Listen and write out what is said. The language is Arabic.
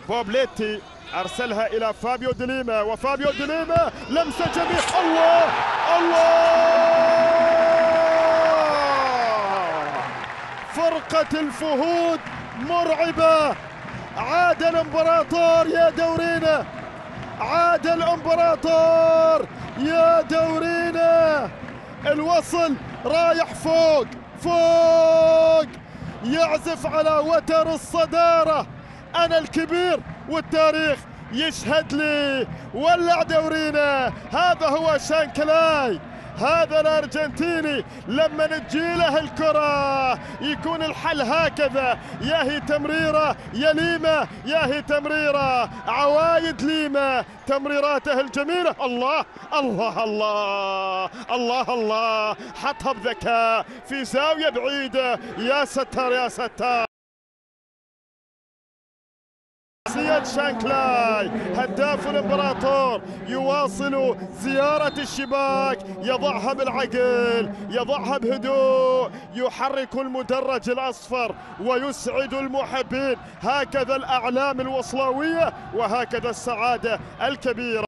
بوبليتي أرسلها إلى فابيو ديليما، وفابيو ديليما لمسة جميلة. الله الله، فرقة الفهود مرعبة. عاد الامبراطور يا دورينا، عاد الامبراطور يا دورينا. الوصل رايح فوق فوق، يعزف على وتر الصدارة. أنا الكبير والتاريخ يشهد لي. ولع دورينا، هذا هو شانكلاي، هذا الأرجنتيني. لما نجيله الكرة يكون الحل هكذا، يا هي تمريرة يا ليما، يا هي تمريرة عوايد ليما، تمريراته الجميلة. الله الله الله الله الله، حطها بذكاء في زاوية بعيدة. يا ستار يا ستار. سياد شانكلاي هداف الامبراطور يواصل زيارة الشباك، يضعها بالعقل، يضعها بهدوء، يحرك المدرج الأصفر ويسعد المحبين. هكذا الأعلام الوصلاوية وهكذا السعادة الكبيرة.